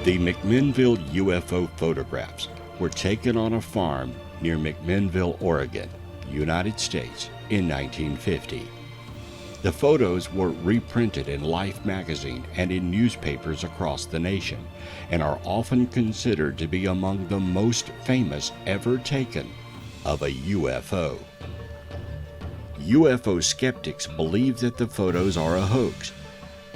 The McMinnville UFO photographs were taken on a farm near McMinnville, Oregon, United States, in 1950. The photos were reprinted in Life magazine and in newspapers across the nation, and are often considered to be among the most famous ever taken of a UFO. UFO skeptics believe that the photos are a hoax,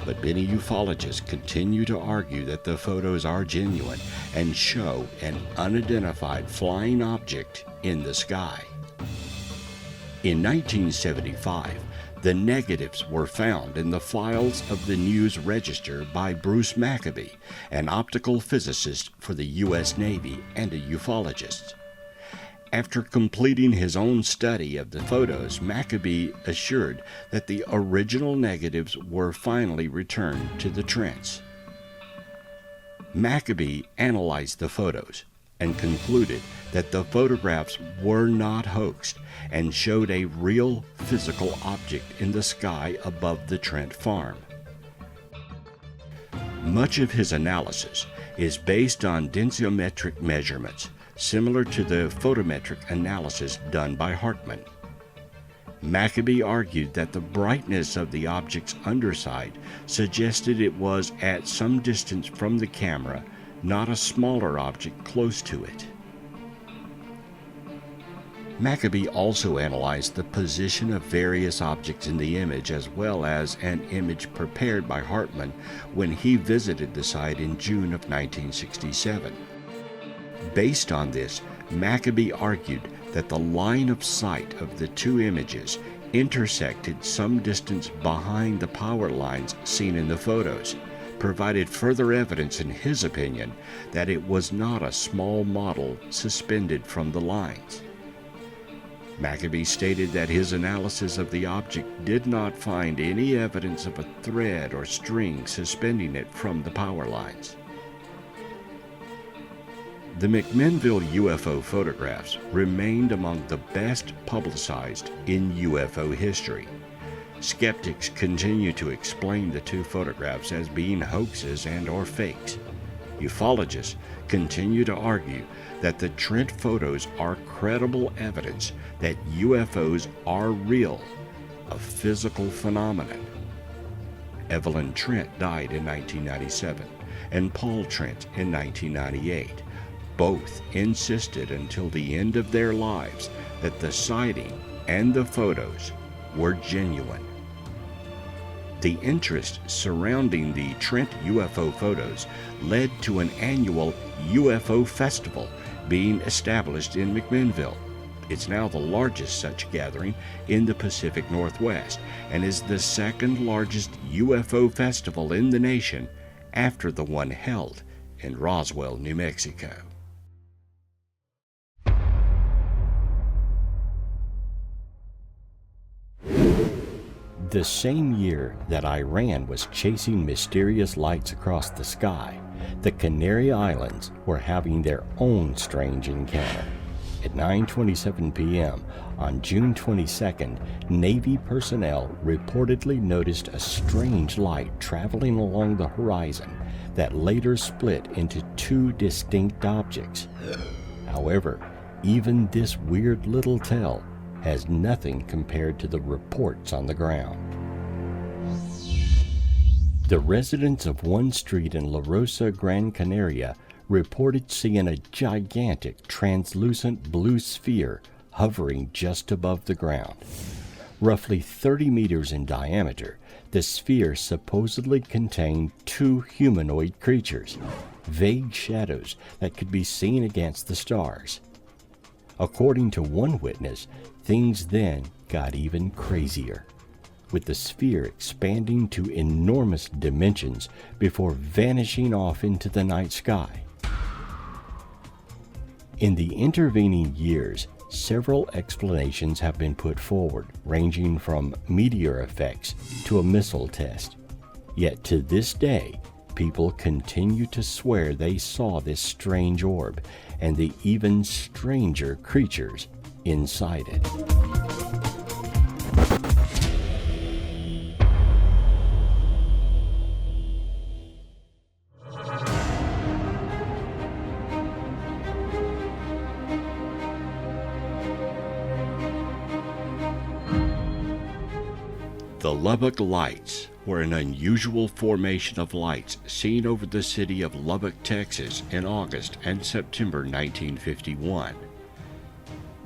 but many ufologists continue to argue that the photos are genuine and show an unidentified flying object in the sky. In 1975, the negatives were found in the files of the News Register by Bruce Maccabee, an optical physicist for the U.S. Navy and a ufologist. After completing his own study of the photos, Maccabee assured that the original negatives were finally returned to the Trents. Maccabee analyzed the photos and concluded that the photographs were not hoaxed and showed a real physical object in the sky above the Trent farm. Much of his analysis is based on densiometric measurements, similar to the photometric analysis done by Hartmann. Maccabee argued that the brightness of the object's underside suggested it was at some distance from the camera, not a smaller object close to it. Maccabee also analyzed the position of various objects in the image, as well as an image prepared by Hartmann when he visited the site in June of 1967. Based on this, Maccabee argued that the line of sight of the two images intersected some distance behind the power lines seen in the photos, provided further evidence, in his opinion, that it was not a small model suspended from the lines. Maccabee stated that his analysis of the object did not find any evidence of a thread or string suspending it from the power lines. The McMinnville UFO photographs remained among the best publicized in UFO history. Skeptics continue to explain the two photographs as being hoaxes and/or fakes. Ufologists continue to argue that the Trent photos are credible evidence that UFOs are real, a physical phenomenon. Evelyn Trent died in 1997, and Paul Trent in 1998. Both insisted until the end of their lives that the sighting and the photos were genuine. The interest surrounding the Trent UFO photos led to an annual UFO festival being established in McMinnville. It's now the largest such gathering in the Pacific Northwest and is the second largest UFO festival in the nation after the one held in Roswell, New Mexico. The same year that Iran was chasing mysterious lights across the sky, the Canary Islands were having their own strange encounter. At 9:27 p.m. on June 22nd, Navy personnel reportedly noticed a strange light traveling along the horizon that later split into two distinct objects. However, even this weird little tell has nothing compared to the reports on the ground. The residents of one street in La Rosa, Gran Canaria, reported seeing a gigantic translucent blue sphere hovering just above the ground. Roughly 30 meters in diameter, the sphere supposedly contained two humanoid creatures, vague shadows that could be seen against the stars. According to one witness, things then got even crazier, with the sphere expanding to enormous dimensions before vanishing off into the night sky. In the intervening years, several explanations have been put forward, ranging from meteor effects to a missile test. Yet to this day, people continue to swear they saw this strange orb and the even stranger creatures inside it. The Lubbock Lights were an unusual formation of lights seen over the city of Lubbock, Texas in August and September 1951.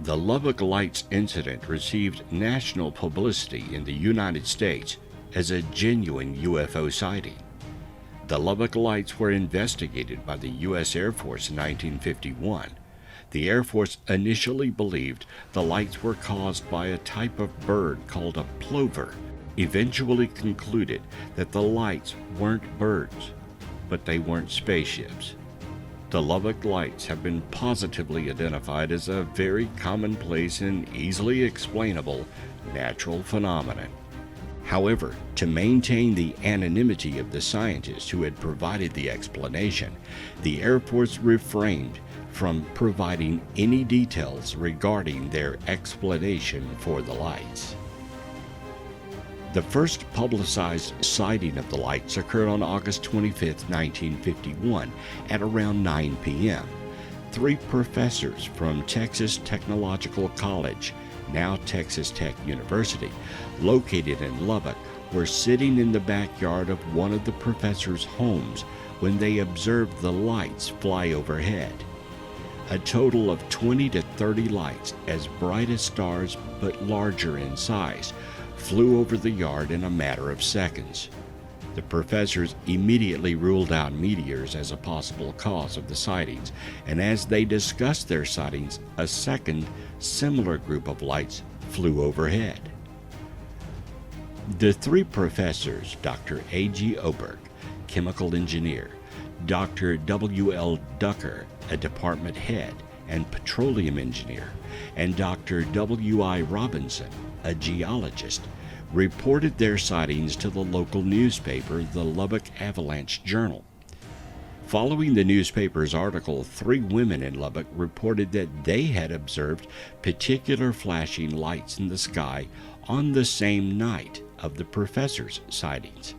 The Lubbock Lights incident received national publicity in the United States as a genuine UFO sighting. The Lubbock Lights were investigated by the U.S. Air Force in 1951. The Air Force initially believed the lights were caused by a type of bird called a plover, eventually concluded that the lights weren't birds, but they weren't spaceships. The Lubbock Lights have been positively identified as a very commonplace and easily explainable natural phenomenon. However, to maintain the anonymity of the scientists who had provided the explanation, the Air Force refrained from providing any details regarding their explanation for the lights. The first publicized sighting of the lights occurred on August 25, 1951, at around 9 p.m. Three professors from Texas Technological College, now Texas Tech University, located in Lubbock, were sitting in the backyard of one of the professors' homes when they observed the lights fly overhead. A total of 20 to 30 lights, as bright as stars but larger in size, flew over the yard in a matter of seconds. The professors immediately ruled out meteors as a possible cause of the sightings, and as they discussed their sightings, a second, similar group of lights flew overhead. The three professors, Dr. A.G. Oberg, chemical engineer, Dr. W.L. Ducker, a department head and petroleum engineer, and Dr. W.I. Robinson, a geologist, reported their sightings to the local newspaper, the Lubbock Avalanche Journal. Following the newspaper's article, three women in Lubbock reported that they had observed particular flashing lights in the sky on the same night of the professor's sightings.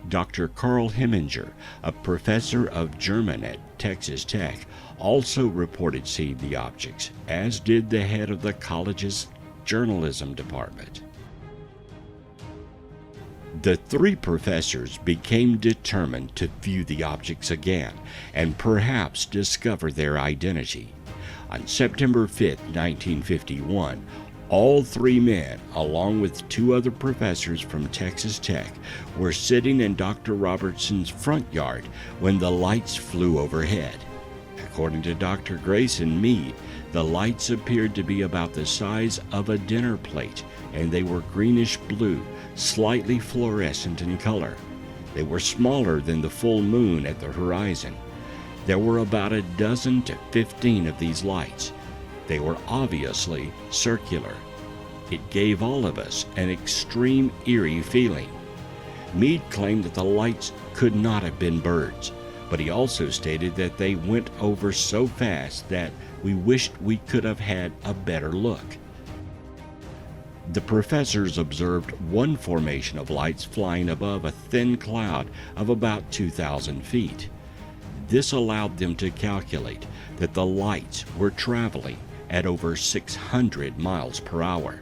Dr. Carl Heminger, a professor of German at Texas Tech, also reported seeing the objects, as did the head of the college's journalism department. The three professors became determined to view the objects again and perhaps discover their identity. On September 5, 1951, all three men, along with two other professors from Texas Tech, were sitting in Dr. Robertson's front yard when the lights flew overhead. According to Dr. Grayson Mead, the lights appeared to be about the size of a dinner plate, and they were greenish blue, slightly fluorescent in color. They were smaller than the full moon at the horizon. There were about 12 to 15 of these lights. They were obviously circular. It gave all of us an extreme eerie feeling. Mead claimed that the lights could not have been birds, but he also stated that they went over so fast that we wished we could have had a better look. The professors observed one formation of lights flying above a thin cloud of about 2,000 feet. This allowed them to calculate that the lights were traveling at over 600 miles per hour.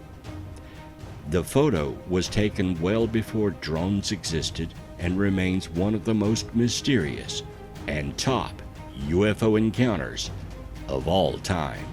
The photo was taken well before drones existed and remains one of the most mysterious and top UFO encounters of all time.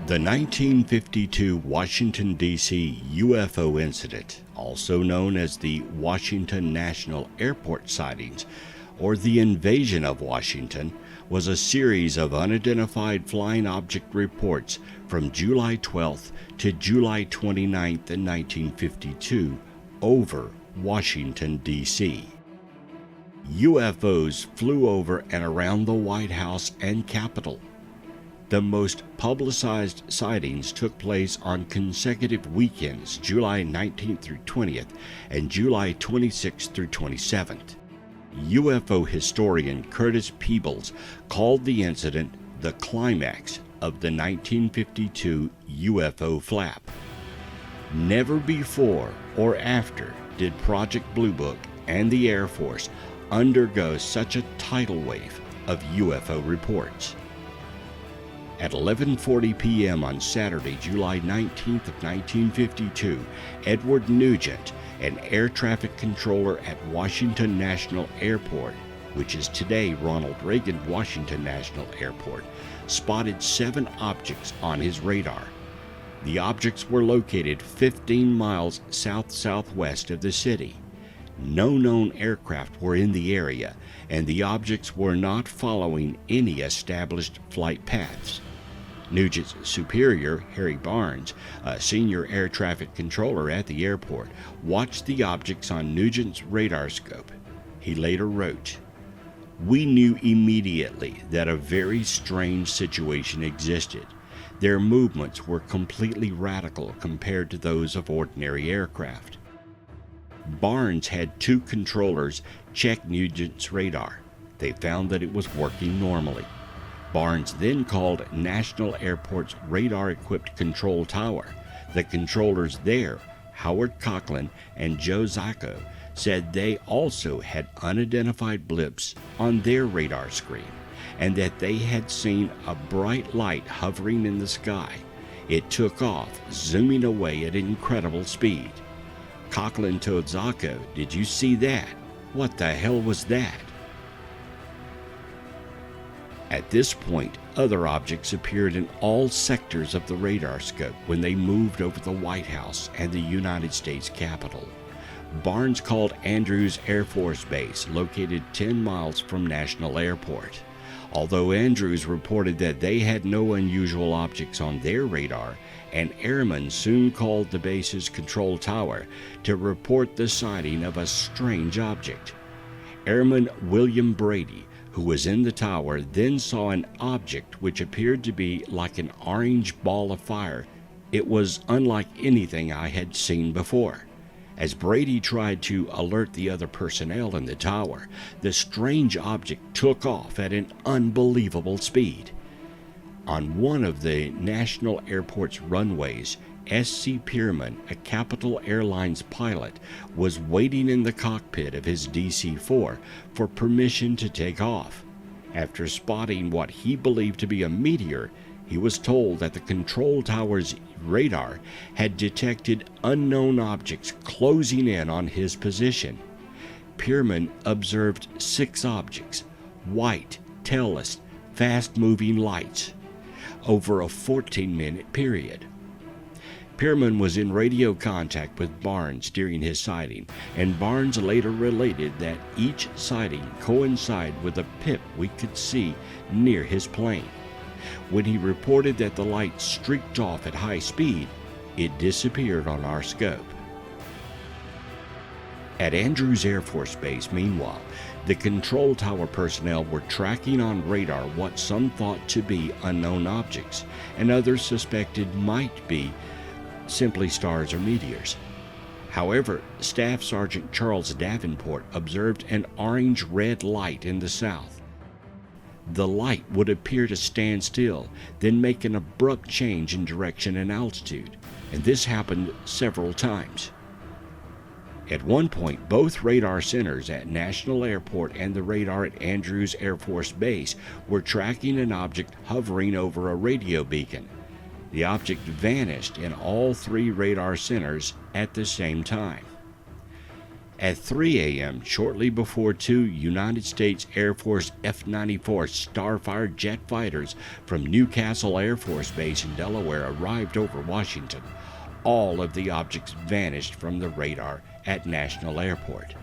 The 1952 Washington, D.C. UFO incident, also known as the Washington National Airport sightings, or the invasion of Washington, was a series of unidentified flying object reports from July 12th to July 29th in 1952 over Washington, D.C. UFOs flew over and around the White House and Capitol. The most publicized sightings took place on consecutive weekends, July 19th through 20th and July 26th through 27th. UFO historian Curtis Peebles called the incident the climax of the 1952 UFO flap. Never before or after did Project Blue Book and the Air Force undergo such a tidal wave of UFO reports. At 11:40 p.m. on Saturday, July 19th of 1952, Edward Nugent, an air traffic controller at Washington National Airport, which is today Ronald Reagan Washington National Airport, spotted 7 objects on his radar. The objects were located 15 miles south-southwest of the city. No known aircraft were in the area, and the objects were not following any established flight paths. Nugent's superior, Harry Barnes, a senior air traffic controller at the airport, watched the objects on Nugent's radar scope. He later wrote, "We knew immediately that a very strange situation existed. Their movements were completely radical compared to those of ordinary aircraft." Barnes had 2 controllers check Nugent's radar. They found that it was working normally. Barnes then called National Airport's radar-equipped control tower. The controllers there, Howard Coughlin and Joe Zacco, said they also had unidentified blips on their radar screen, and that they had seen a bright light hovering in the sky. It took off, zooming away at incredible speed. Coughlin told Zacco, "Did you see that? What the hell was that?" At this point, other objects appeared in all sectors of the radar scope when they moved over the White House and the United States Capitol. Barnes called Andrews Air Force Base, located 10 miles from National Airport. Although Andrews reported that they had no unusual objects on their radar, an airman soon called the base's control tower to report the sighting of a strange object. Airman William Brady, who was in the tower, then saw an object which appeared to be like an orange ball of fire. It was unlike anything I had seen before. As Brady tried to alert the other personnel in the tower, the strange object took off at an unbelievable speed. On one of the National Airport's runways, S.C. Pierman, a Capital Airlines pilot, was waiting in the cockpit of his DC-4 for permission to take off. After spotting what he believed to be a meteor, he was told that the control tower's radar had detected unknown objects closing in on his position. Pierman observed 6 objects, white, tailless, fast-moving lights, over a 14-minute period. Pierman was in radio contact with Barnes during his sighting, and Barnes later related that each sighting coincided with a pip we could see near his plane. When he reported that the light streaked off at high speed, it disappeared on our scope. At Andrews Air Force Base, meanwhile, the control tower personnel were tracking on radar what some thought to be unknown objects, and others suspected might be simply stars or meteors. However, Staff Sergeant Charles Davenport observed an orange-red light in the south. The light would appear to stand still, then make an abrupt change in direction and altitude, and this happened several times. At one point, both radar centers at National Airport and the radar at Andrews Air Force Base were tracking an object hovering over a radio beacon. The object vanished in all 3 radar centers at the same time. At 3 a.m., shortly before 2 United States Air Force F-94 Starfire jet fighters from Newcastle Air Force Base in Delaware arrived over Washington, all of the objects vanished from the radar at National Airport.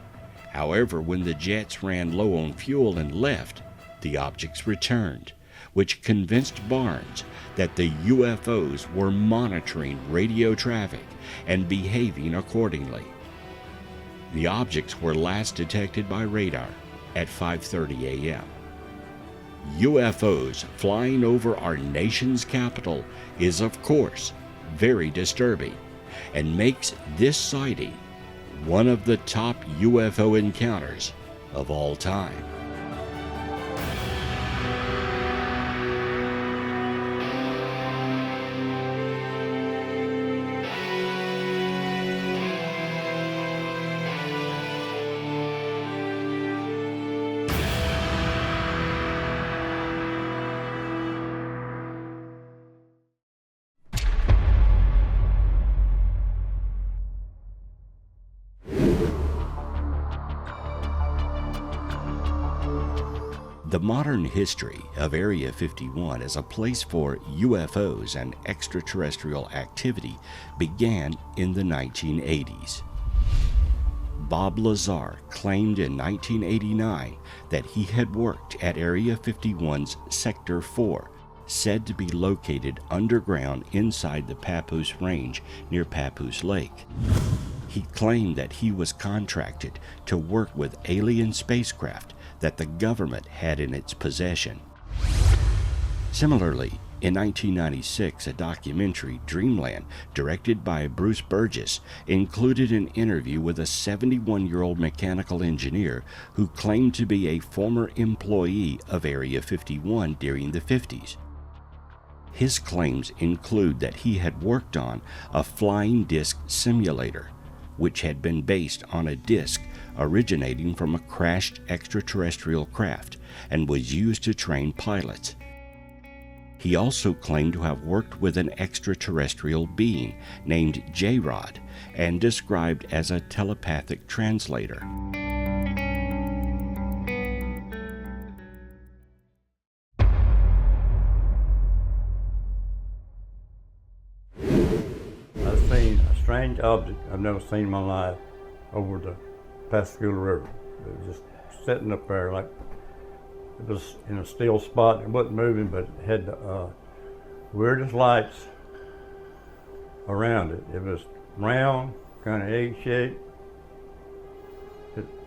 However, when the jets ran low on fuel and left, the objects returned, which convinced Barnes that the UFOs were monitoring radio traffic and behaving accordingly. The objects were last detected by radar at 5:30 a.m. UFOs flying over our nation's capital is, of course, very disturbing and makes this sighting one of the top UFO encounters of all time. The modern history of Area 51 as a place for UFOs and extraterrestrial activity began in the 1980s. Bob Lazar claimed in 1989 that he had worked at Area 51's Sector 4, said to be located underground inside the Papoose Range near Papoose Lake. He claimed that he was contracted to work with alien spacecraft that the government had in its possession. Similarly, in 1996, a documentary, Dreamland, directed by Bruce Burgess, included an interview with a 71-year-old mechanical engineer who claimed to be a former employee of Area 51 during the 50s. His claims include that he had worked on a flying disc simulator, which had been based on a disc originating from a crashed extraterrestrial craft and was used to train pilots. He also claimed to have worked with an extraterrestrial being named J-Rod and described as a telepathic translator. I've seen a strange object I've never seen in my life over the Pascagoula River. It was just sitting up there like it was in a still spot. It wasn't moving, but it had the weirdest lights around it. It was round, kind of egg-shaped,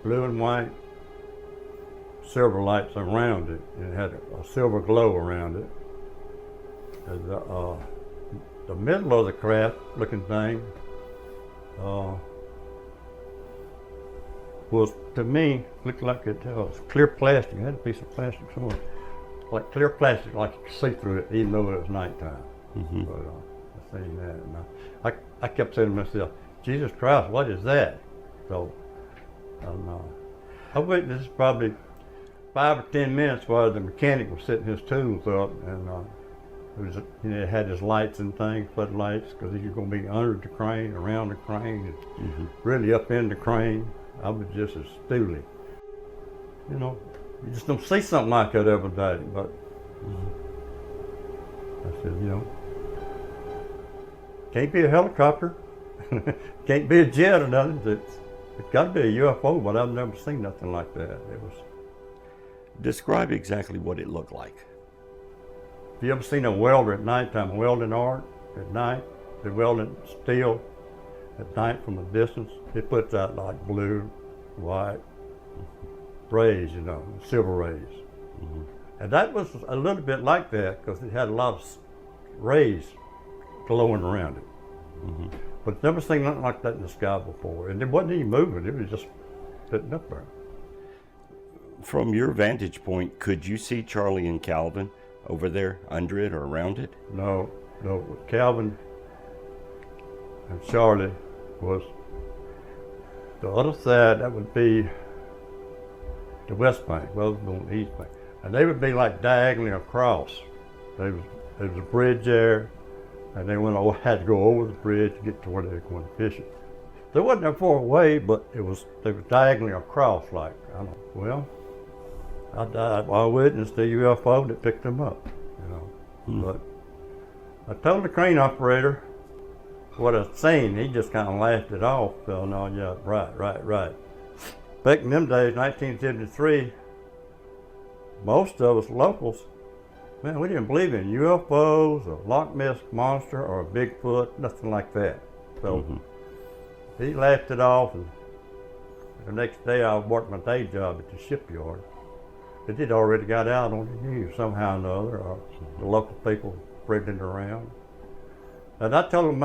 blue and white, silver lights around it, and it had a silver glow around it. The middle of the craft looking thing was, to me, looked like it was clear plastic. It had a piece of plastic somewhere, like clear plastic, like you could see through it, even though it was nighttime. Mm-hmm. But I seen that, and I kept saying to myself, Jesus Christ, what is that? So, I waited this probably 5 or 10 minutes while the mechanic was setting his tools up, and it had his lights and things, floodlights, because he was going to be under the crane, around the crane, and really up in the crane. I was just as stooly. You know, you just don't see something like that every day, but I said, you know, can't be a helicopter, can't be a jet or nothing. It's got to be a UFO, but I've never seen nothing like that. It was. Describe exactly what it looked like. Have you ever seen a welder at nighttime, welding art at night? They're welding steel at night from a distance. It puts out like blue, white rays, you know, silver rays. Mm-hmm. And that was a little bit like that because it had a lot of rays glowing around it. Mm-hmm. But never seen nothing like that in the sky before. And there wasn't any movement, it was just sitting up there. From your vantage point, could you see Charlie and Calvin over there, under it or around it? No. Calvin and Charlie was the other side. That would be the west bank, well, the east bank. And they would be like diagonally across. There was a bridge there, and they had to go over the bridge to get to where they were going fishing. They wasn't that far away, but they were diagonally across, like, I don't know. Well, I witnessed the UFO that picked them up, you know. But I told the crane operator what I'd seen. He just kind of laughed it off. So, no, yeah, right. Back in them days, 1973, most of us locals, man, we didn't believe in UFOs, a Loch Ness monster, or a Bigfoot, nothing like that. So he laughed it off, and the next day I worked my day job at the shipyard. It had already got out on the news somehow or another, or the local people spreading it around. And I told them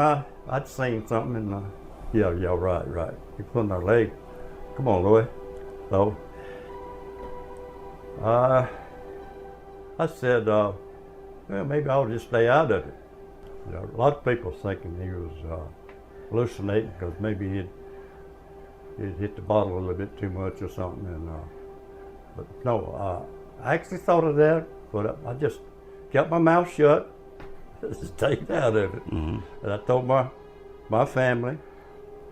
I'd seen something, and yeah, right. He put on their leg. Come on, Louis. So I said, well, maybe I'll just stay out of it. You know, a lot of people thinking he was hallucinating because maybe he'd hit the bottle a little bit too much or something. And but no, I actually thought of that, but I just kept my mouth shut, stayed out of it. And I told my family,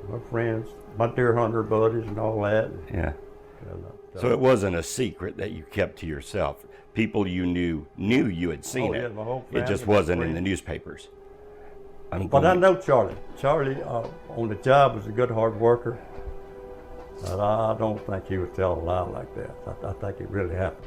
my friends, my deer hunter buddies and all that. Yeah. So it wasn't a secret that you kept to yourself. People you knew you had seen yeah, it. my whole It just family, wasn't in friends. the newspapers. I'm But I going- know Charlie. Charlie on the job was a good hard worker. But I don't think he would tell a lie like that. I think it really happened.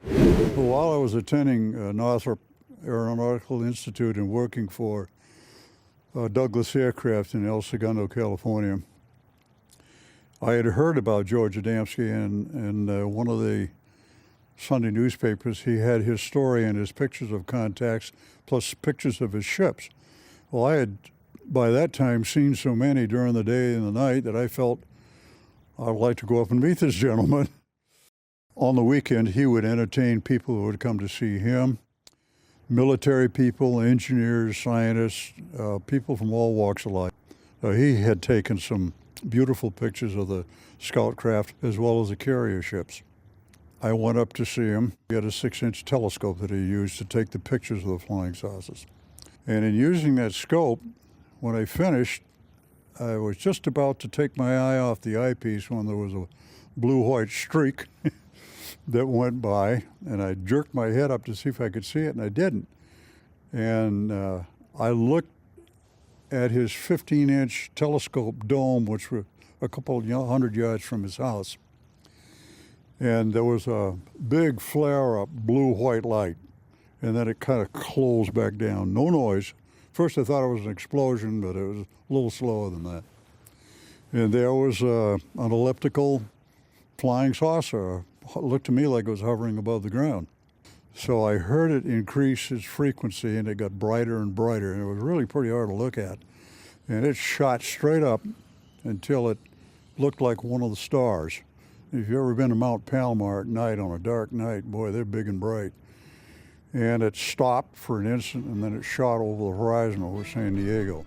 Well, while I was attending Northrop Aeronautical Institute and working for Douglas Aircraft in El Segundo, California, I had heard about George Adamski, and one of the Sunday newspapers, he had his story and his pictures of contacts, plus pictures of his ships. Well, I had, by that time, seen so many during the day and the night that I felt I'd like to go up and meet this gentleman. On the weekend, he would entertain people who would come to see him, military people, engineers, scientists, people from all walks of life. He had taken some beautiful pictures of the scout craft as well as the carrier ships. I went up to see him. He had a 6-inch telescope that he used to take the pictures of the flying saucers. And in using that scope, when I finished, I was just about to take my eye off the eyepiece when there was a blue-white streak that went by, and I jerked my head up to see if I could see it, and I didn't. And I looked at his 15-inch telescope dome, which was a couple of 100 yards from his house. And there was a big flare-up blue-white light, and then it kind of closed back down. No noise. First I thought it was an explosion, but it was a little slower than that. And there was an elliptical flying saucer. It looked to me like it was hovering above the ground. So I heard it increase its frequency, and it got brighter and brighter, and it was really pretty hard to look at. And it shot straight up until it looked like one of the stars. If you've ever been to Mount Palomar at night on a dark night, boy, they're big and bright. And it stopped for an instant, and then it shot over the horizon over San Diego.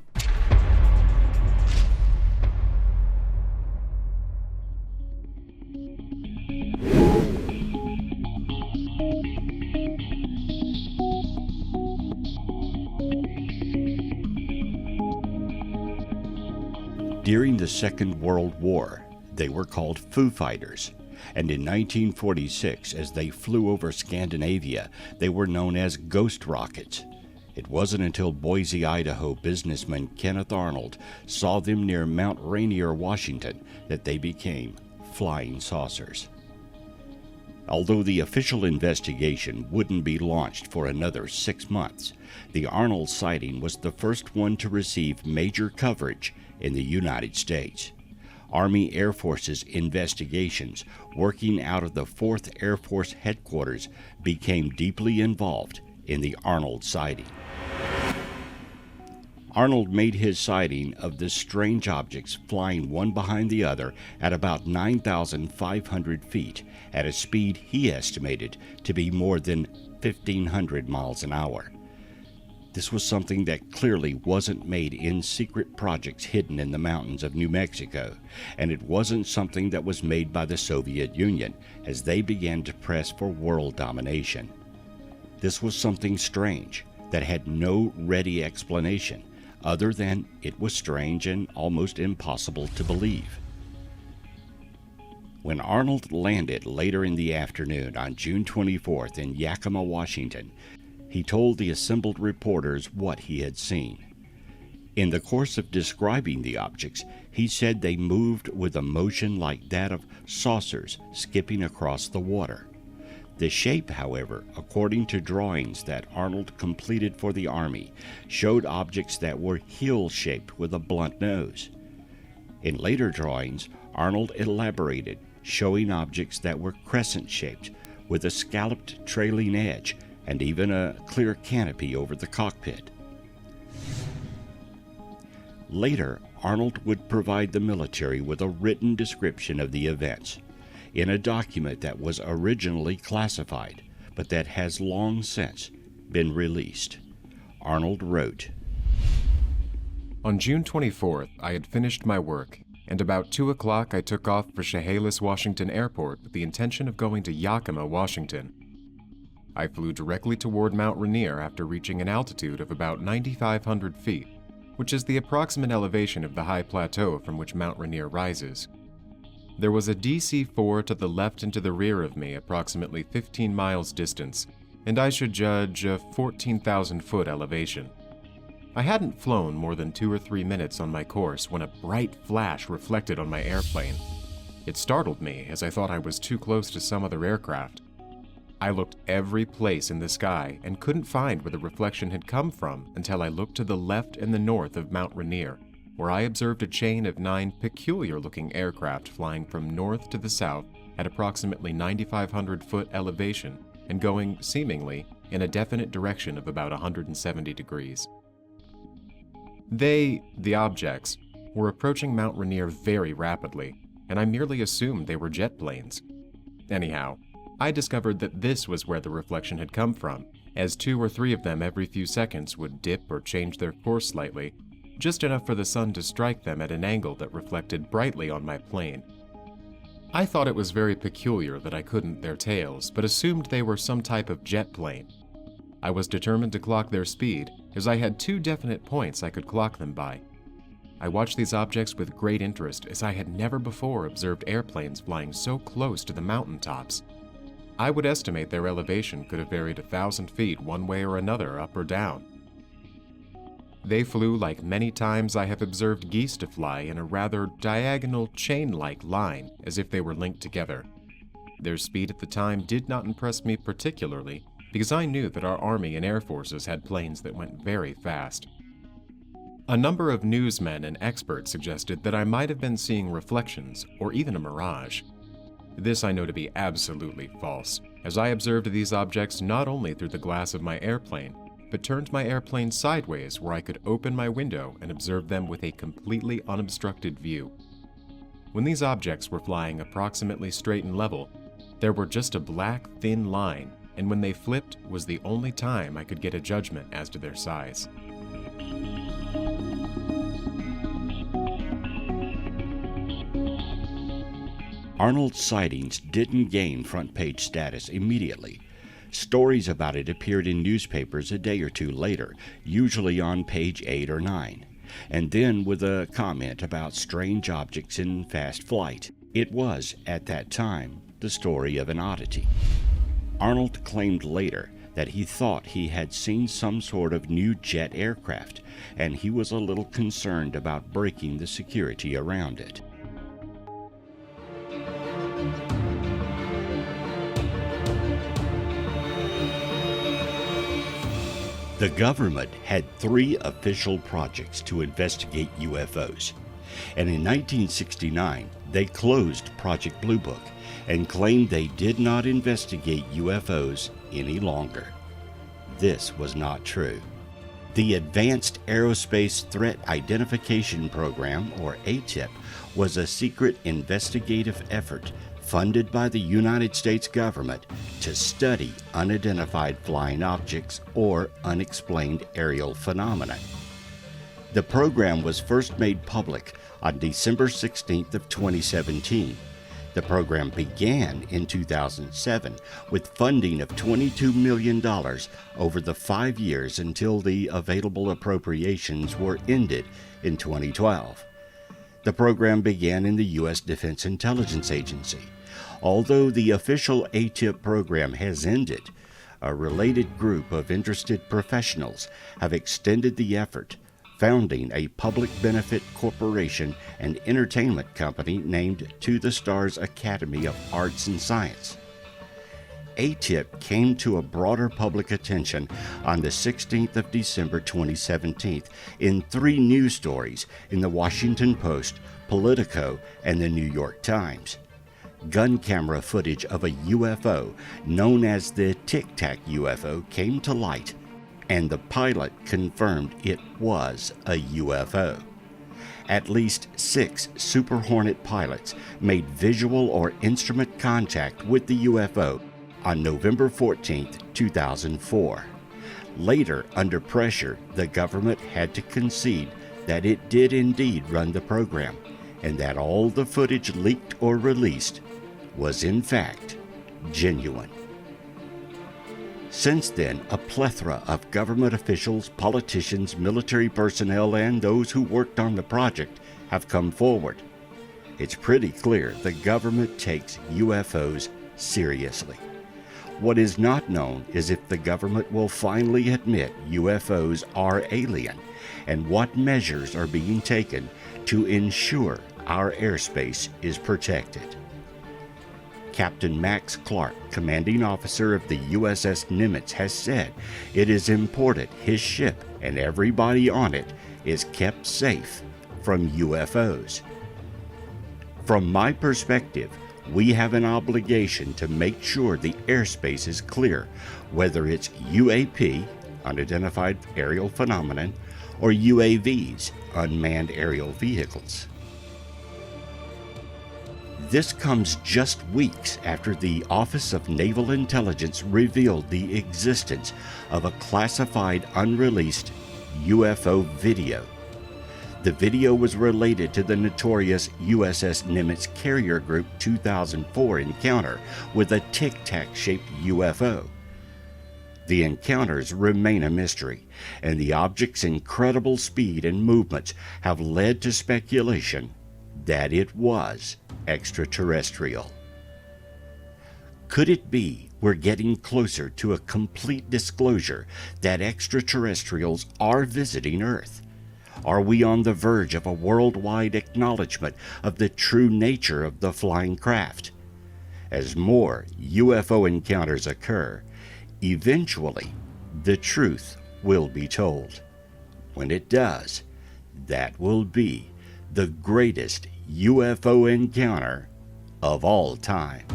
During the Second World War, they were called Foo Fighters, and in 1946, as they flew over Scandinavia, they were known as ghost rockets. It wasn't until Boise, Idaho businessman Kenneth Arnold saw them near Mount Rainier, Washington, that they became flying saucers. Although the official investigation wouldn't be launched for another 6 months, the Arnold sighting was the first one to receive major coverage in the United States. Army Air Force's investigations, working out of the 4th Air Force Headquarters, became deeply involved in the Arnold sighting. Arnold made his sighting of the strange objects flying one behind the other at about 9,500 feet at a speed he estimated to be more than 1,500 miles an hour. This was something that clearly wasn't made in secret projects hidden in the mountains of New Mexico, and it wasn't something that was made by the Soviet Union as they began to press for world domination. This was something strange that had no ready explanation other than it was strange and almost impossible to believe. When Arnold landed later in the afternoon on June 24th in Yakima, Washington, he told the assembled reporters what he had seen. In the course of describing the objects, he said they moved with a motion like that of saucers skipping across the water. The shape, however, according to drawings that Arnold completed for the Army, showed objects that were hill-shaped with a blunt nose. In later drawings, Arnold elaborated, showing objects that were crescent-shaped with a scalloped trailing edge and even a clear canopy over the cockpit. Later, Arnold would provide the military with a written description of the events in a document that was originally classified, but that has long since been released. Arnold wrote, "On June 24th, I had finished my work, and about 2 o'clock I took off for Chehalis, Washington Airport with the intention of going to Yakima, Washington. I flew directly toward Mount Rainier after reaching an altitude of about 9,500 feet, which is the approximate elevation of the high plateau from which Mount Rainier rises. There was a DC-4 to the left and to the rear of me, approximately 15 miles distance, and I should judge a 14,000-foot elevation. I hadn't flown more than 2 or 3 minutes on my course when a bright flash reflected on my airplane. It startled me, as I thought I was too close to some other aircraft. I looked every place in the sky and couldn't find where the reflection had come from until I looked to the left and the north of Mount Rainier, where I observed a chain of 9 peculiar-looking aircraft flying from north to the south at approximately 9,500-foot elevation and going, seemingly, in a definite direction of about 170 degrees. The objects, were approaching Mount Rainier very rapidly, and I merely assumed they were jet planes. Anyhow, I discovered that this was where the reflection had come from, as 2 or 3 of them every few seconds would dip or change their course slightly, just enough for the sun to strike them at an angle that reflected brightly on my plane. I thought it was very peculiar that I couldn't their tails, but assumed they were some type of jet plane. I was determined to clock their speed, as I had 2 definite points I could clock them by. I watched these objects with great interest, as I had never before observed airplanes flying so close to the mountain tops. I would estimate their elevation could have varied 1,000 feet one way or another, up or down. They flew like many times I have observed geese to fly in a rather diagonal chain-like line, as if they were linked together. Their speed at the time did not impress me particularly, because I knew that our Army and Air Forces had planes that went very fast. A number of newsmen and experts suggested that I might have been seeing reflections, or even a mirage. This I know to be absolutely false, as I observed these objects not only through the glass of my airplane, but turned my airplane sideways where I could open my window and observe them with a completely unobstructed view. When these objects were flying approximately straight and level, there were just a black, thin line, and when they flipped was the only time I could get a judgment as to their size. Arnold's sightings didn't gain front-page status immediately. Stories about it appeared in newspapers a day or two later, usually on page 8 or 9, and then with a comment about strange objects in fast flight. It was, at that time, the story of an oddity. Arnold claimed later that he thought he had seen some sort of new jet aircraft, and he was a little concerned about breaking the security around it. The government had 3 official projects to investigate UFOs, and in 1969 they closed Project Blue Book and claimed they did not investigate UFOs any longer. This was not true. The Advanced Aerospace Threat Identification Program, or ATIP, was a secret investigative effort funded by the United States government to study unidentified flying objects or unexplained aerial phenomena. The program was first made public on December 16th of 2017. The program began in 2007 with funding of $22 million over the 5 years until the available appropriations were ended in 2012. The program began in the U.S. Defense Intelligence Agency. Although the official ATIP program has ended, a related group of interested professionals have extended the effort, founding a public benefit corporation and entertainment company named To the Stars Academy of Arts and Science. ATIP came to a broader public attention on the 16th of December 2017 in 3 news stories in the Washington Post, Politico, and the New York Times. Gun camera footage of a UFO known as the Tic Tac UFO came to light, and the pilot confirmed it was a UFO. At least 6 Super Hornet pilots made visual or instrument contact with the UFO on November 14, 2004. Later, under pressure, the government had to concede that it did indeed run the program, and that all the footage leaked or released was in fact genuine. Since then, a plethora of government officials, politicians, military personnel, and those who worked on the project have come forward. It's pretty clear the government takes UFOs seriously. What is not known is if the government will finally admit UFOs are alien and what measures are being taken to ensure our airspace is protected. Captain Max Clark, commanding officer of the USS Nimitz, has said it is important his ship and everybody on it is kept safe from UFOs. From my perspective, we have an obligation to make sure the airspace is clear, whether it's UAP, unidentified aerial phenomenon, or UAVs, unmanned aerial vehicles. This comes just weeks after the Office of Naval Intelligence revealed the existence of a classified, unreleased UFO video. The video was related to the notorious USS Nimitz Carrier Group 2004 encounter with a tic-tac-shaped UFO. The encounters remain a mystery, and the object's incredible speed and movements have led to speculation that it was extraterrestrial. Could it be we're getting closer to a complete disclosure that extraterrestrials are visiting Earth? Are we on the verge of a worldwide acknowledgement of the true nature of the flying craft? As more UFO encounters occur, eventually the truth will be told. When it does, that will be the greatest UFO encounter of all time.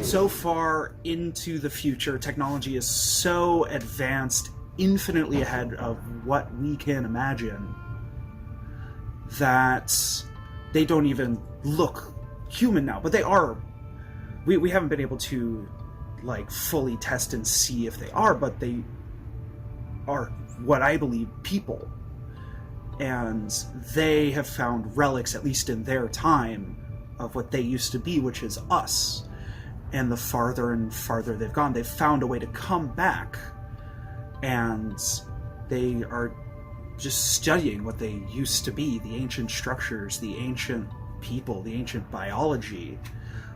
So far into the future, technology is so advanced, infinitely ahead of what we can imagine, that they don't even look human now. But they are. We haven't been able to fully test and see if they are, but they are what I believe people. And they have found relics, at least in their time, of what they used to be, which is us. And the farther and farther they've gone, they've found a way to come back, and they are just studying what they used to be, the ancient structures, the ancient people, the ancient biology,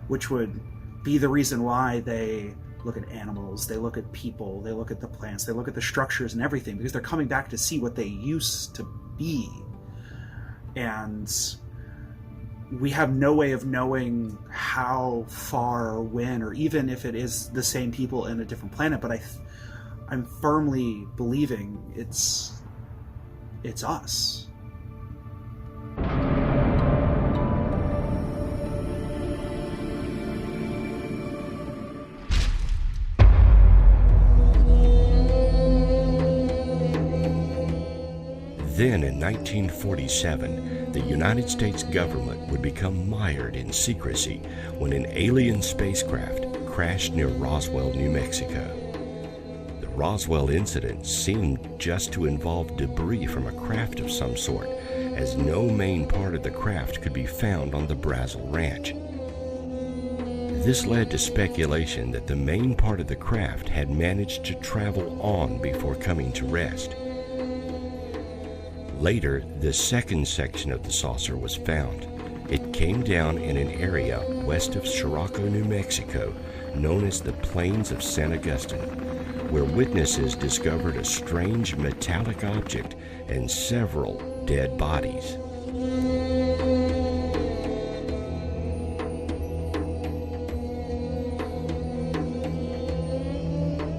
which would be the reason why they look at animals, they look at people, they look at the plants, they look at the structures and everything, because they're coming back to see what they used to be. And we have no way of knowing how far or when, or even if it is the same people in a different planet, but I'm firmly believing it's us. Then in 1947, the United States government would become mired in secrecy when an alien spacecraft crashed near Roswell, New Mexico. The Roswell incident seemed just to involve debris from a craft of some sort, as no main part of the craft could be found on the Brazel Ranch. This led to speculation that the main part of the craft had managed to travel on before coming to rest. Later, the second section of the saucer was found. It came down in an area west of Scirocco, New Mexico, known as the Plains of San Agustin, where witnesses discovered a strange metallic object and several dead bodies.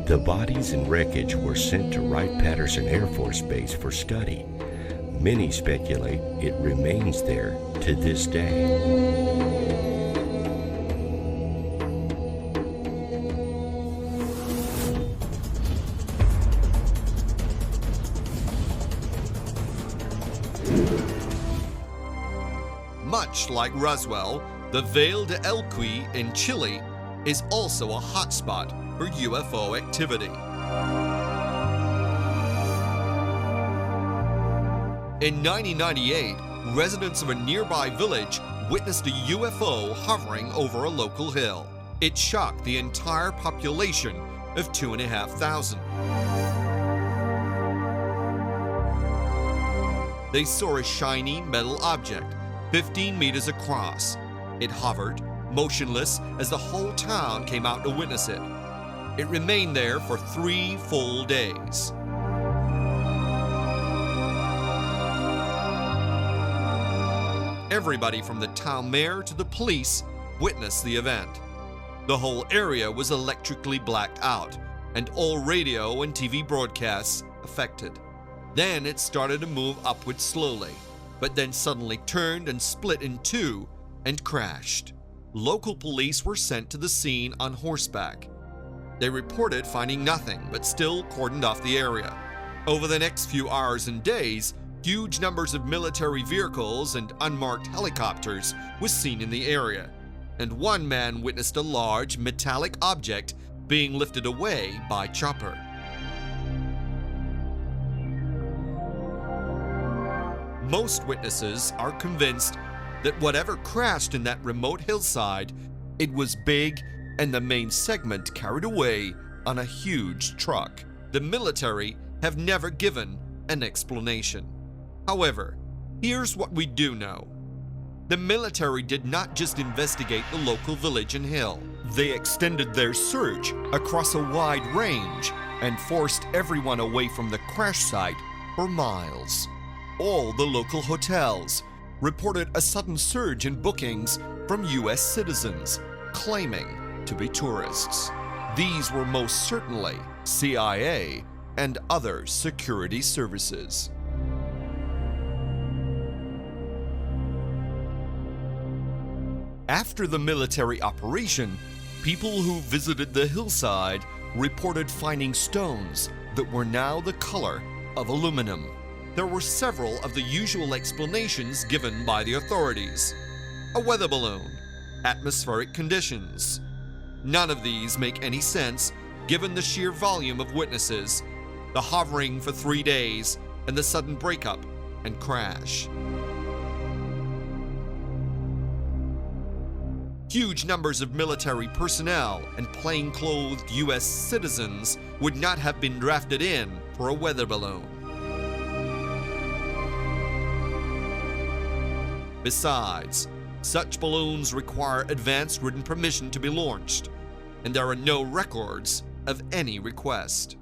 The bodies and wreckage were sent to Wright-Patterson Air Force Base for study. Many speculate it remains there to this day. Much like Roswell, the Valle de Elqui in Chile is also a hotspot for UFO activity. In 1998, residents of a nearby village witnessed a UFO hovering over a local hill. It shocked the entire population of 2,500. They saw a shiny metal object 15 meters across. It hovered, motionless, as the whole town came out to witness it. It remained there for 3 full days. Everybody from the town mayor to the police witnessed the event. The whole area was electrically blacked out, and all radio and TV broadcasts affected. Then it started to move upward slowly, but then suddenly turned and split in two and crashed. Local police were sent to the scene on horseback. They reported finding nothing, but still cordoned off the area. Over the next few hours and days, huge numbers of military vehicles and unmarked helicopters was seen in the area, and one man witnessed a large metallic object being lifted away by chopper. Most witnesses are convinced that whatever crashed in that remote hillside, it was big and the main segment carried away on a huge truck. The military have never given an explanation. However, here's what we do know. The military did not just investigate the local village and hill. They extended their search across a wide range and forced everyone away from the crash site for miles. All the local hotels reported a sudden surge in bookings from U.S. citizens claiming to be tourists. These were most certainly CIA and other security services. After the military operation, people who visited the hillside reported finding stones that were now the color of aluminum. There were several of the usual explanations given by the authorities. A weather balloon, atmospheric conditions. None of these make any sense given the sheer volume of witnesses, the hovering for 3 days, and the sudden breakup and crash. Huge numbers of military personnel and plain-clothed U.S. citizens would not have been drafted in for a weather balloon. Besides, such balloons require advanced written permission to be launched, and there are no records of any request.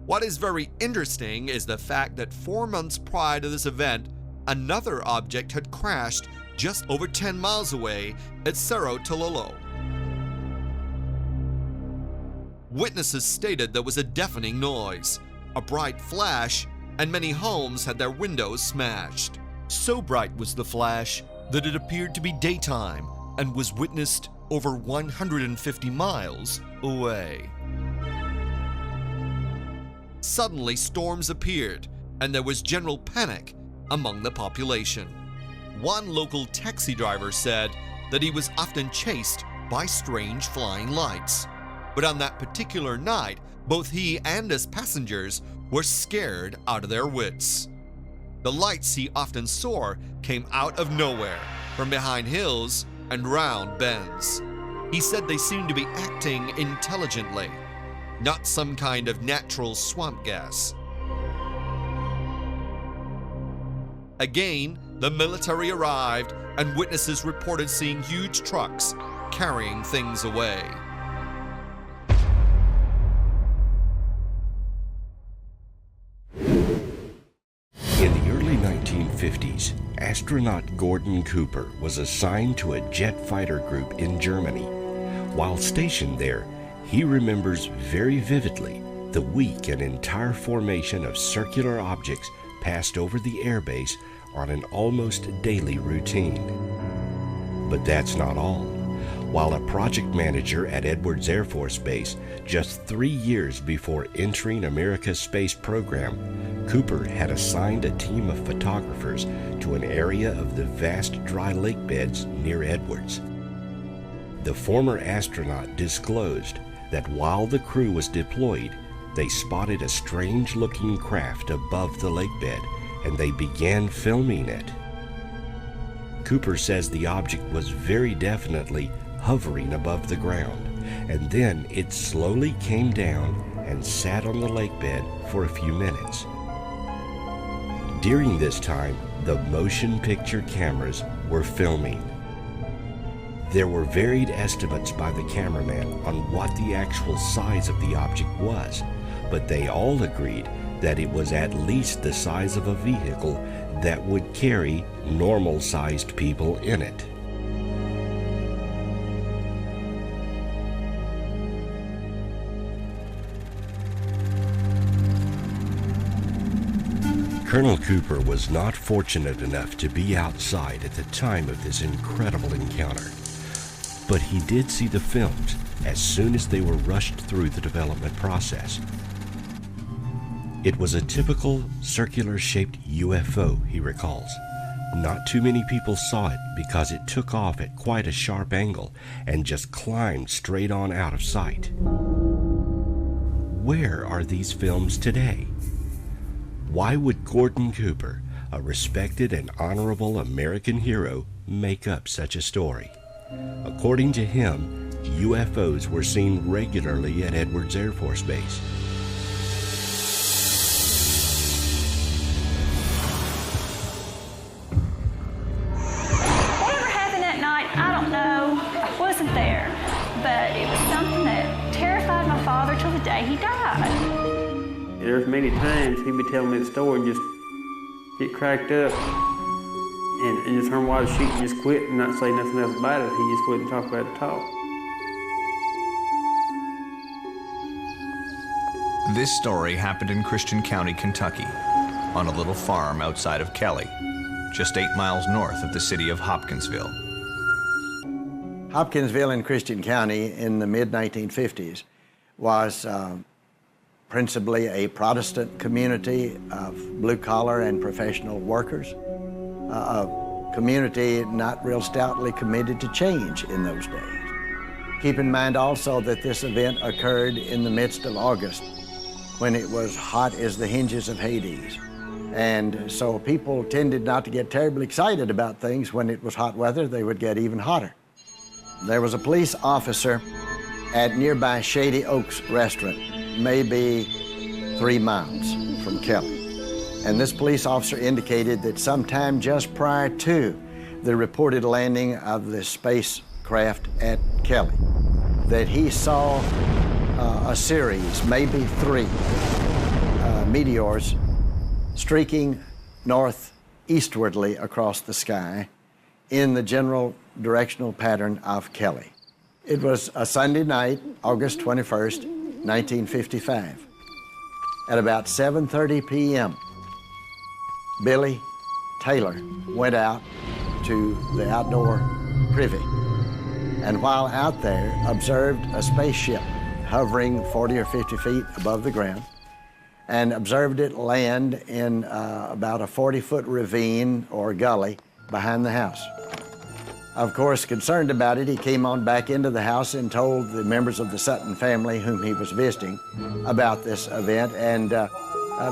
What is very interesting is the fact that 4 months prior to this event, another object had crashed just over 10 miles away at Cerro Tololo. Witnesses stated there was a deafening noise, a bright flash, and many homes had their windows smashed. So bright was the flash that it appeared to be daytime and was witnessed over 150 miles away. Suddenly, storms appeared, and there was general panic among the population. One local taxi driver said that he was often chased by strange flying lights, but on that particular night, both he and his passengers were scared out of their wits. The lights he often saw came out of nowhere, from behind hills and round bends. He said they seemed to be acting intelligently, not some kind of natural swamp gas. Again, the military arrived, and witnesses reported seeing huge trucks carrying things away. In the early 1950s, astronaut Gordon Cooper was assigned to a jet fighter group in Germany. While stationed there, he remembers very vividly the week an entire formation of circular objects passed over the airbase on an almost daily routine. But that's not all. While a project manager at Edwards Air Force Base, just 3 years before entering America's space program, Cooper had assigned a team of photographers to an area of the vast dry lake beds near Edwards. The former astronaut disclosed that while the crew was deployed, they spotted a strange-looking craft above the lake bed, and they began filming it. Cooper says the object was very definitely hovering above the ground, and then it slowly came down and sat on the lake bed for a few minutes. During this time, the motion picture cameras were filming. There were varied estimates by the cameraman on what the actual size of the object was, but they all agreed that it was at least the size of a vehicle that would carry normal-sized people in it. Colonel Cooper was not fortunate enough to be outside at the time of this incredible encounter, but he did see the films as soon as they were rushed through the development process. It was a typical circular-shaped UFO, he recalls. Not too many people saw it because it took off at quite a sharp angle and just climbed straight on out of sight. Where are these films today? Why would Gordon Cooper, a respected and honorable American hero, make up such a story? According to him, UFOs were seen regularly at Edwards Air Force Base. Whatever happened that night, I don't know. I wasn't there. But it was something that terrified my father till the day he died. There's many times he'd be telling me the story and just get cracked up and just turn white as sheet and just quit and not say nothing else about it. He just wouldn't talk about it at all. This story happened in Christian County, Kentucky, on a little farm outside of Kelly, just 8 miles north of the city of Hopkinsville. Hopkinsville in Christian County in the mid-1950s was principally a Protestant community of blue-collar and professional workers, a community not real stoutly committed to change in those days. Keep in mind also that this event occurred in the midst of August, when it was hot as the hinges of Hades. And so people tended not to get terribly excited about things. When it was hot weather, they would get even hotter. There was a police officer at nearby Shady Oaks restaurant, maybe 3 miles from Kelly. And this police officer indicated that sometime just prior to the reported landing of the spacecraft at Kelly, that he saw a series, maybe 3 meteors streaking northeastwardly across the sky in the general directional pattern of Kelly. It was a Sunday night, August 21st, 1955. At about 7:30 p.m., Billy Taylor went out to the outdoor privy, and while out there, observed a spaceship hovering 40 or 50 feet above the ground, and observed it land in about a 40-foot ravine or gully behind the house. Of course, concerned about it, he came on back into the house and told the members of the Sutton family whom he was visiting about this event, and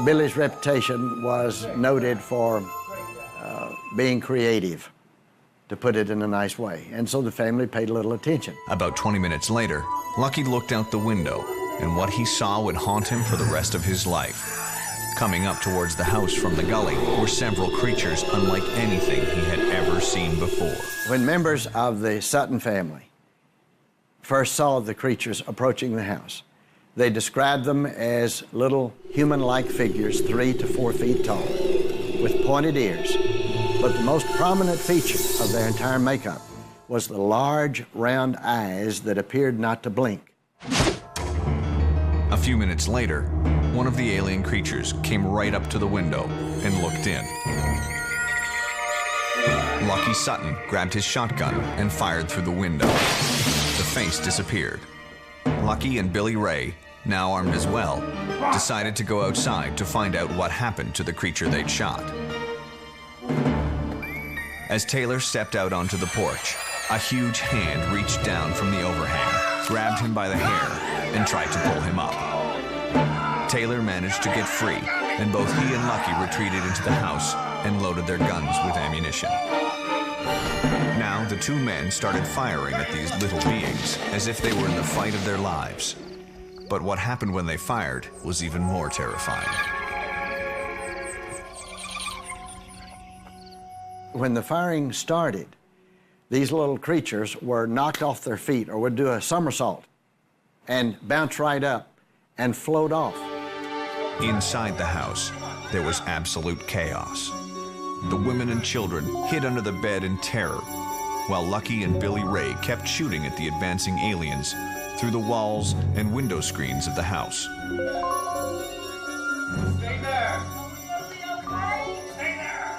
Billy's reputation was noted for being creative, to put it in a nice way, and so the family paid a little attention. About 20 minutes later, Lucky looked out the window, and what he saw would haunt him for the rest of his life. Coming up towards the house from the gully were several creatures unlike anything he had ever seen before. When members of the Sutton family first saw the creatures approaching the house, they described them as little human-like figures, 3 to 4 feet tall, with pointed ears. But the most prominent feature of their entire makeup was the large, round eyes that appeared not to blink. A few minutes later, one of the alien creatures came right up to the window and looked in. Lucky Sutton grabbed his shotgun and fired through the window. The face disappeared. Lucky and Billy Ray, now armed as well, decided to go outside to find out what happened to the creature they'd shot. As Taylor stepped out onto the porch, a huge hand reached down from the overhang, grabbed him by the hair, and tried to pull him up. Taylor managed to get free, and both he and Lucky retreated into the house and loaded their guns with ammunition. Now, the two men started firing at these little beings as if they were in the fight of their lives. But what happened when they fired was even more terrifying. When the firing started, these little creatures were knocked off their feet or would do a somersault and bounce right up and float off. Inside the house, there was absolute chaos. The women and children hid under the bed in terror, while Lucky and Billy Ray kept shooting at the advancing aliens through the walls and window screens of the house. Stay there! Stay there!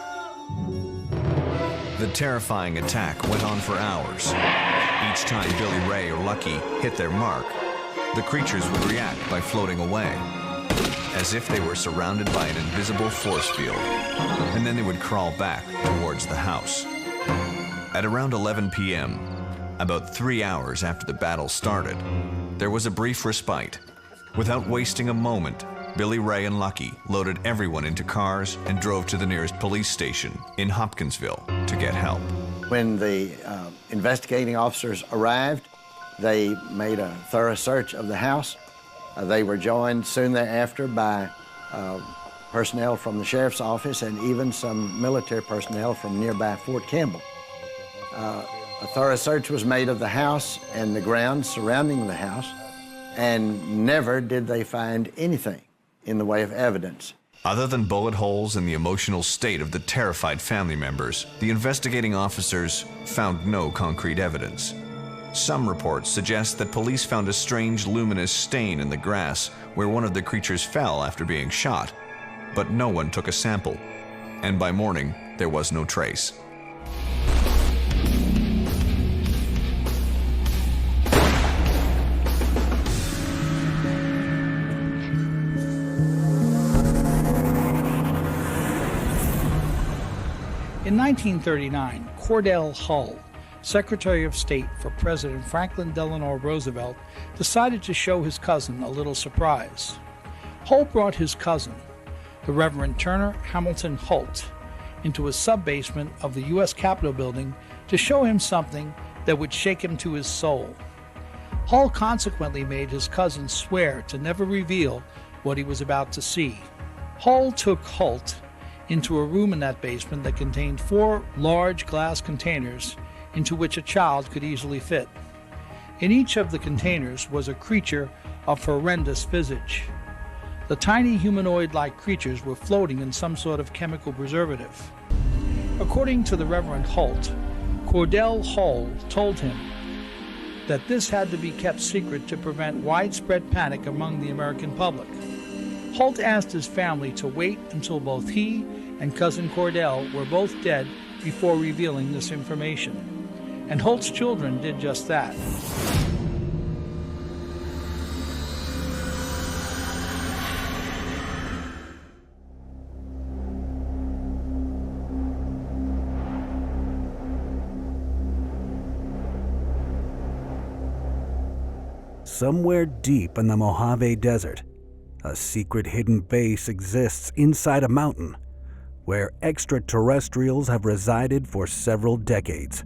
The terrifying attack went on for hours. Each time Billy Ray or Lucky hit their mark, the creatures would react by floating away, as if they were surrounded by an invisible force field, and then they would crawl back towards the house. At around 11 p.m., about 3 hours after the battle started, there was a brief respite. Without wasting a moment, Billy Ray and Lucky loaded everyone into cars and drove to the nearest police station in Hopkinsville to get help. When the investigating officers arrived, they made a thorough search of the house. They were joined soon thereafter by personnel from the sheriff's office and even some military personnel from nearby Fort Campbell. A thorough search was made of the house and the grounds surrounding the house, and never did they find anything in the way of evidence. Other than bullet holes and the emotional state of the terrified family members, the investigating officers found no concrete evidence. Some reports suggest that police found a strange luminous stain in the grass where one of the creatures fell after being shot, but no one took a sample, and by morning there was no trace. In 1939, Cordell Hull, Secretary of State for President Franklin Delano Roosevelt, decided to show his cousin a little surprise. Hull brought his cousin, the Reverend Turner Hamilton Holt, into a sub-basement of the U.S. Capitol building to show him something that would shake him to his soul. Hull consequently made his cousin swear to never reveal what he was about to see. Hull took Holt into a room in that basement that contained 4 large glass containers into which a child could easily fit. In each of the containers was a creature of horrendous visage. The tiny humanoid-like creatures were floating in some sort of chemical preservative. According to the Reverend Holt, Cordell Hull told him that this had to be kept secret to prevent widespread panic among the American public. Holt asked his family to wait until both he and cousin Cordell were both dead before revealing this information. And Holt's children did just that. Somewhere deep in the Mojave Desert, a secret hidden base exists inside a mountain where extraterrestrials have resided for several decades.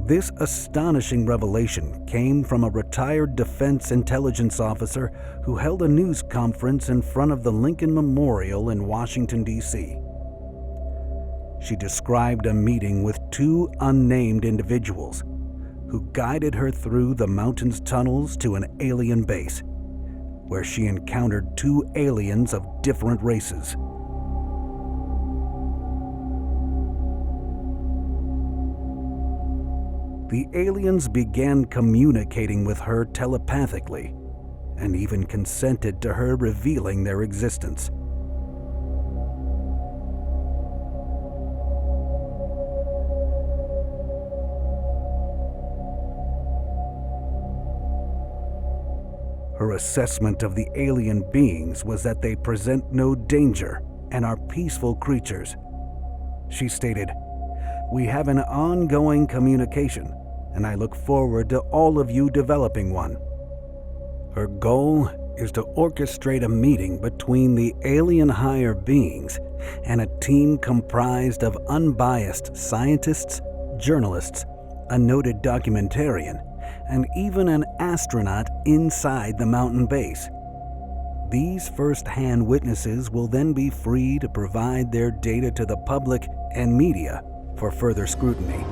This astonishing revelation came from a retired defense intelligence officer who held a news conference in front of the Lincoln Memorial in Washington, D.C. She described a meeting with 2 unnamed individuals who guided her through the mountain's tunnels to an alien base, where she encountered 2 aliens of different races. The aliens began communicating with her telepathically and even consented to her revealing their existence. Her assessment of the alien beings was that they present no danger and are peaceful creatures. She stated, "We have an ongoing communication, and I look forward to all of you developing one." Her goal is to orchestrate a meeting between the alien higher beings and a team comprised of unbiased scientists, journalists, a noted documentarian, and even an astronaut inside the mountain base. These first-hand witnesses will then be free to provide their data to the public and media for further scrutiny.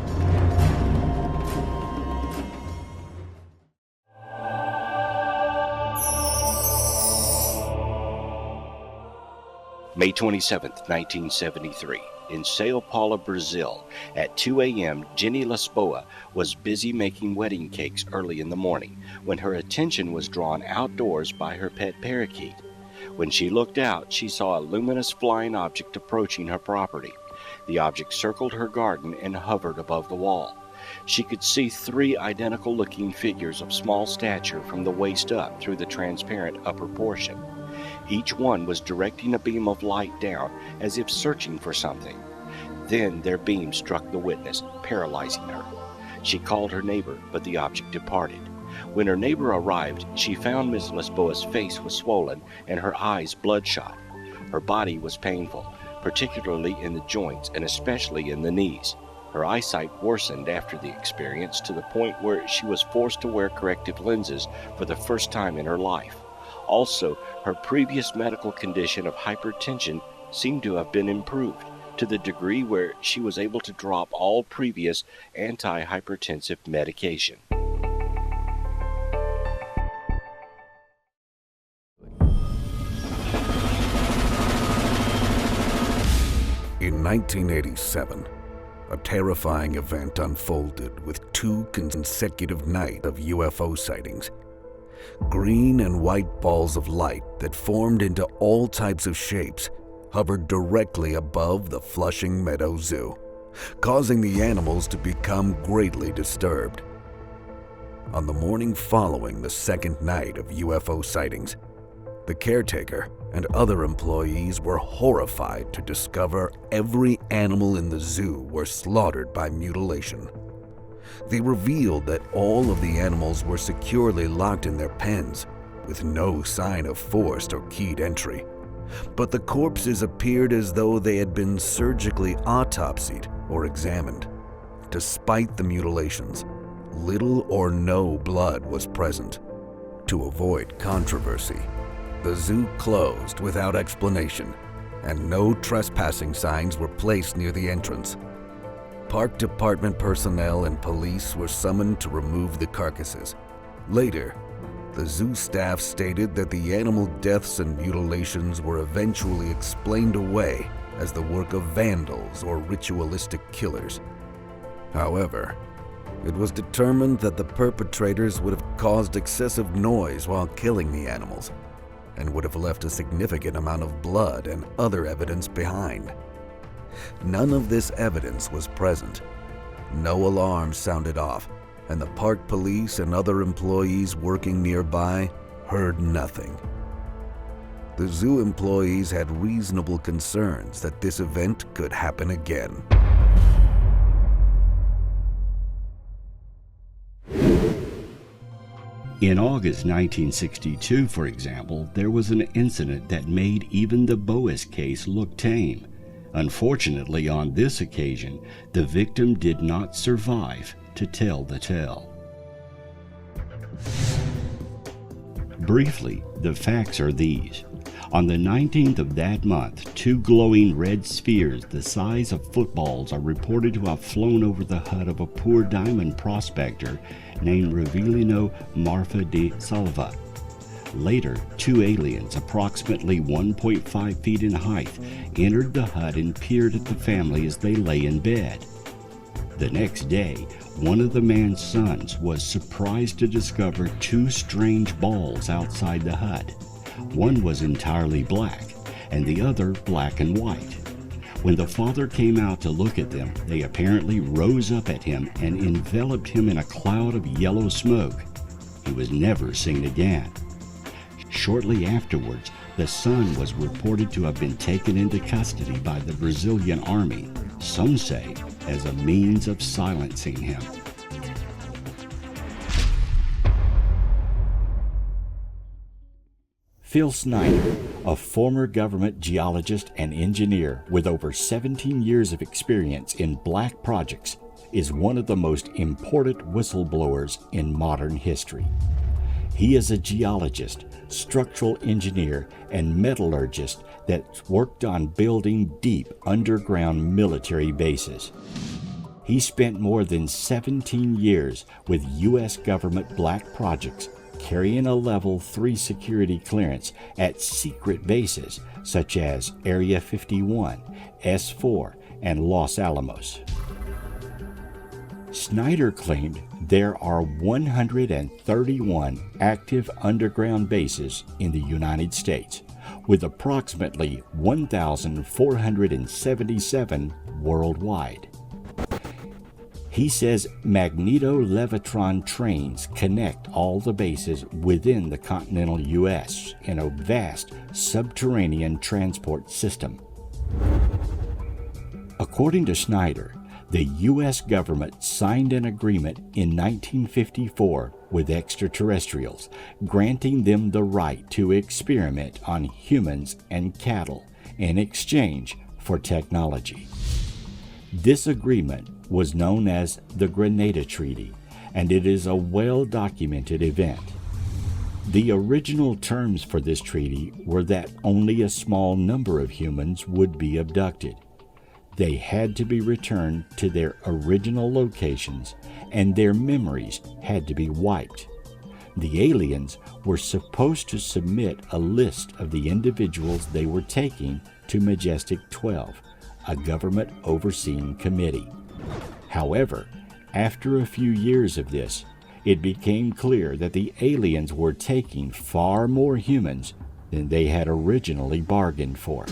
May 27, 1973, in Sao Paulo, Brazil, at 2 a.m., Jenny Lisboa was busy making wedding cakes early in the morning when her attention was drawn outdoors by her pet parakeet. When she looked out, she saw a luminous flying object approaching her property. The object circled her garden and hovered above the wall. She could see 3 identical-looking figures of small stature from the waist up through the transparent upper portion. Each one was directing a beam of light down as if searching for something. Then their beam struck the witness, paralyzing her. She called her neighbor, but the object departed. When her neighbor arrived, she found Miss Lisboa's face was swollen and her eyes bloodshot. Her body was painful, particularly in the joints and especially in the knees. Her eyesight worsened after the experience to the point where she was forced to wear corrective lenses for the first time in her life. Also, her previous medical condition of hypertension seemed to have been improved to the degree where she was able to drop all previous antihypertensive medication. In 1987, a terrifying event unfolded with 2 consecutive nights of UFO sightings. Green and white balls of light that formed into all types of shapes hovered directly above the Flushing Meadow Zoo, causing the animals to become greatly disturbed. On the morning following the second night of UFO sightings, the caretaker and other employees were horrified to discover every animal in the zoo were slaughtered by mutilation. They revealed that all of the animals were securely locked in their pens, with no sign of forced or keyed entry. But the corpses appeared as though they had been surgically autopsied or examined. Despite the mutilations, little or no blood was present. To avoid controversy, the zoo closed without explanation, and no trespassing signs were placed near the entrance. Park department personnel and police were summoned to remove the carcasses. Later, the zoo staff stated that the animal deaths and mutilations were eventually explained away as the work of vandals or ritualistic killers. However, it was determined that the perpetrators would have caused excessive noise while killing the animals, and would have left a significant amount of blood and other evidence behind. None of this evidence was present. No alarms sounded off, and the park police and other employees working nearby heard nothing. The zoo employees had reasonable concerns that this event could happen again. In August 1962, for example, there was an incident that made even the Boas case look tame. Unfortunately, on this occasion, the victim did not survive to tell the tale. Briefly, the facts are these. On the 19th of that month, 2 glowing red spheres the size of footballs are reported to have flown over the hut of a poor diamond prospector named Revilino Marfa de Salva. Later, 2 aliens, approximately 1.5 feet in height, entered the hut and peered at the family as they lay in bed. The next day, one of the man's sons was surprised to discover 2 strange balls outside the hut. One was entirely black, and the other black and white. When the father came out to look at them, they apparently rose up at him and enveloped him in a cloud of yellow smoke. He was never seen again. Shortly afterwards, the son was reported to have been taken into custody by the Brazilian army, some say as a means of silencing him. Phil Snyder, a former government geologist and engineer with over 17 years of experience in black projects, is one of the most important whistleblowers in modern history. He is a geologist, structural engineer, and metallurgist that's worked on building deep underground military bases. He spent more than 17 years with U.S. government black projects, carrying a level 3 security clearance at secret bases such as Area 51, S4, and Los Alamos. Snyder claimed there are 131 active underground bases in the United States, with approximately 1,477 worldwide. He says magneto-levitron trains connect all the bases within the continental U.S. in a vast subterranean transport system. According to Snyder, the U.S. government signed an agreement in 1954 with extraterrestrials, granting them the right to experiment on humans and cattle in exchange for technology. This agreement was known as the Grenada Treaty, and it is a well-documented event. The original terms for this treaty were that only a small number of humans would be abducted. They had to be returned to their original locations, and their memories had to be wiped. The aliens were supposed to submit a list of the individuals they were taking to Majestic 12, a government-overseeing committee. However, after a few years of this, it became clear that the aliens were taking far more humans than they had originally bargained for,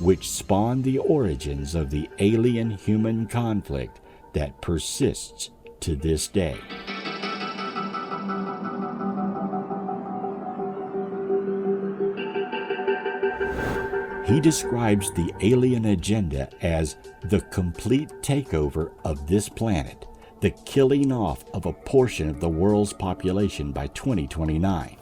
which spawned the origins of the alien-human conflict that persists to this day. He describes the alien agenda as the complete takeover of this planet, the killing off of a portion of the world's population by 2029.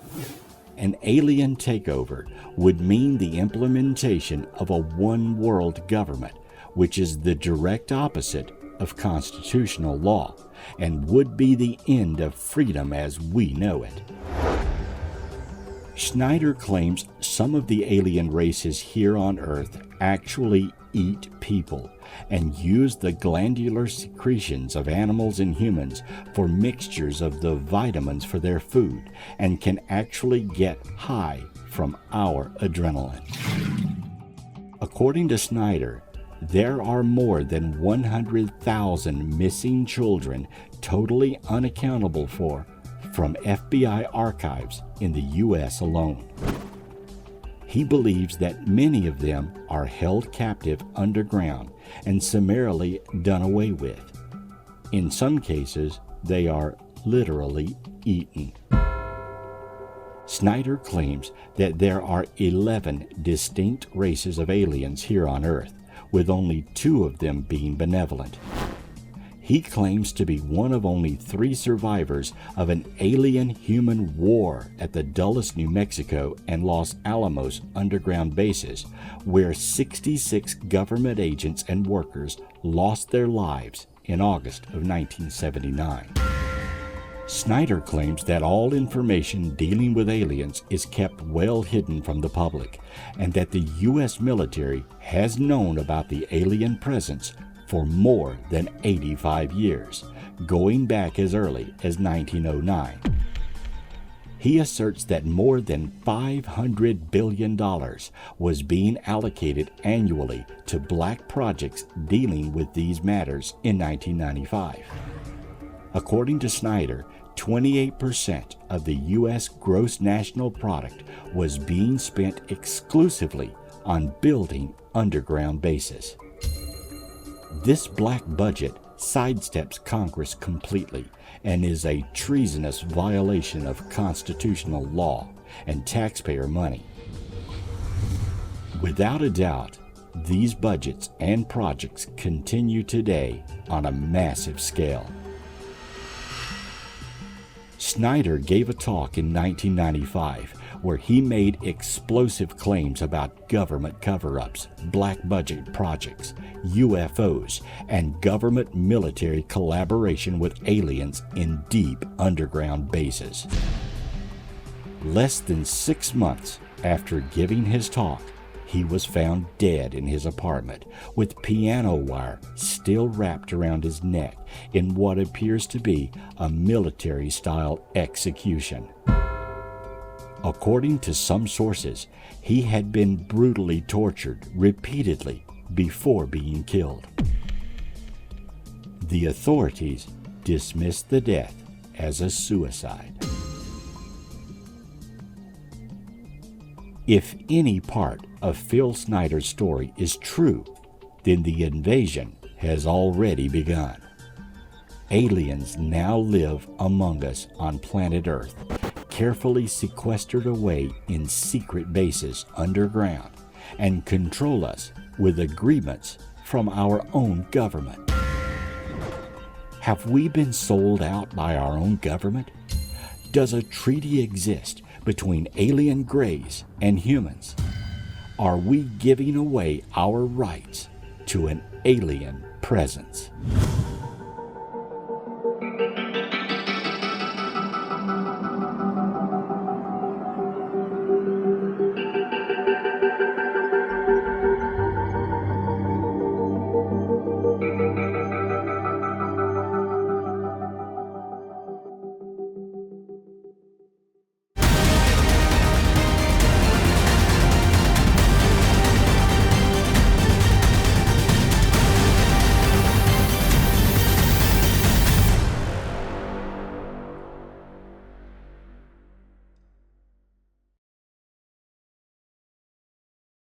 An alien takeover would mean the implementation of a one-world government, which is the direct opposite of constitutional law, and would be the end of freedom as we know it. Snyder claims some of the alien races here on Earth actually eat people and use the glandular secretions of animals and humans for mixtures of the vitamins for their food and can actually get high from our adrenaline. According to Snyder, there are more than 100,000 missing children totally unaccountable for from FBI archives in the U.S. alone. He believes that many of them are held captive underground and summarily done away with. In some cases, they are literally eaten. Snyder claims that there are 11 distinct races of aliens here on Earth, with only 2 of them being benevolent. He claims to be one of only 3 survivors of an alien-human war at the Dulles, New Mexico and Los Alamos underground bases, where 66 government agents and workers lost their lives in August of 1979. Snyder claims that all information dealing with aliens is kept well hidden from the public, and that the U.S. military has known about the alien presence for more than 85 years, going back as early as 1909. He asserts that more than $500 billion was being allocated annually to black projects dealing with these matters in 1995. According to Snyder, 28% of the U.S. gross national product was being spent exclusively on building underground bases. This black budget sidesteps Congress completely and is a treasonous violation of constitutional law and taxpayer money. Without a doubt, these budgets and projects continue today on a massive scale. Snyder gave a talk in 1995 where he made explosive claims about government cover-ups, black budget projects, UFOs, and government military collaboration with aliens in deep underground bases. Less than 6 months after giving his talk, he was found dead in his apartment with piano wire still wrapped around his neck in what appears to be a military-style execution. According to some sources, he had been brutally tortured repeatedly before being killed. The authorities dismissed the death as a suicide. If any part of Phil Snyder's story is true, then the invasion has already begun. Aliens now live among us on planet Earth, carefully sequestered away in secret bases underground, and control us with agreements from our own government. Have we been sold out by our own government? Does a treaty exist between alien greys and humans? Are we giving away our rights to an alien presence?